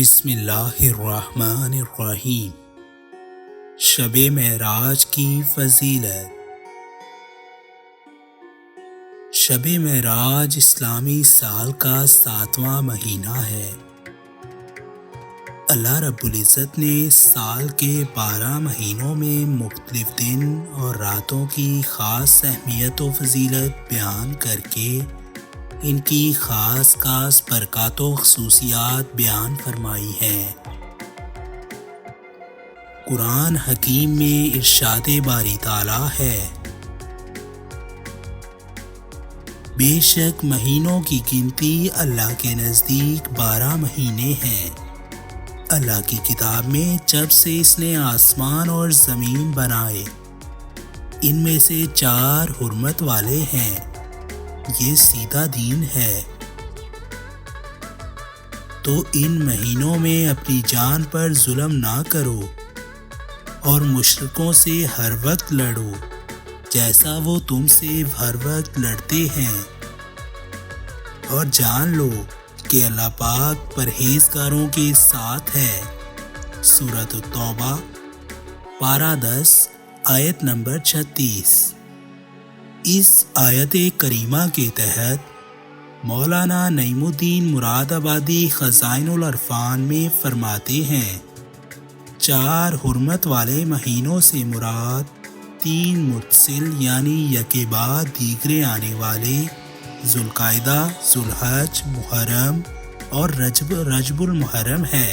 بسم اللہ الرحمن الرحیم۔ شب معراج کی فضیلت۔ شب معراج اسلامی سال کا 7واں مہینہ ہے۔ اللہ رب العزت نے سال کے 12 مہینوں میں مختلف دن اور راتوں کی خاص اہمیت و فضیلت بیان کر کے ان کی خاص برکات و خصوصیات بیان فرمائی ہیں۔ قرآن حکیم میں ارشاد باری تعالیٰ ہے، بے شک مہینوں کی گنتی اللہ کے نزدیک 12 مہینے ہیں۔ اللہ کی کتاب میں جب سے اس نے آسمان اور زمین بنائے، ان میں سے 4 حرمت والے ہیں، یہ سیدھا دین ہے۔ تو ان مہینوں میں اپنی جان پر ظلم نہ کرو اور مشرکوں سے ہر وقت لڑو جیسا وہ تم سے ہر وقت لڑتے ہیں، اور جان لو کہ اللہ پاک پرہیزگاروں کے ساتھ ہے۔ سورۃ التوبہ پارہ 10 آیت نمبر 36۔ اس آیت کریمہ کے تحت مولانا نعیم الدین مراد آبادی خزائن العرفان میں فرماتے ہیں، 4 حرمت والے مہینوں سے مراد 3 متصل یعنی یکے بعد دیگرے آنے والے ذوالقعدہ، ذوالحج، محرم اور رجب المحرم ہے۔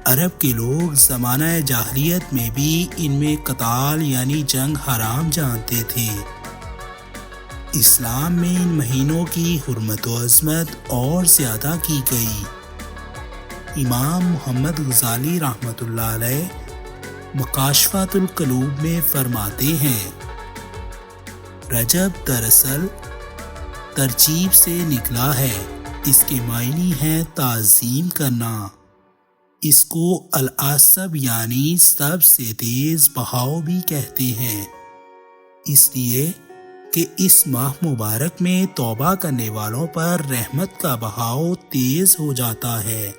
عرب کے لوگ زمانہ جاہلیت میں بھی ان میں قتال یعنی جنگ حرام جانتے تھے۔ اسلام میں ان مہینوں کی حرمت و عظمت اور زیادہ کی گئی۔ امام محمد غزالی رحمۃ اللہ علیہ مکاشفۃ القلوب میں فرماتے ہیں، رجب دراصل ترجیب سے نکلا ہے، اس کے معنی ہے تعظیم کرنا۔ اس کو العصب یعنی سب سے تیز بہاؤ بھی کہتے ہیں، اس لیے کہ اس ماہ مبارک میں توبہ کرنے والوں پر رحمت کا بہاؤ تیز ہو جاتا ہے۔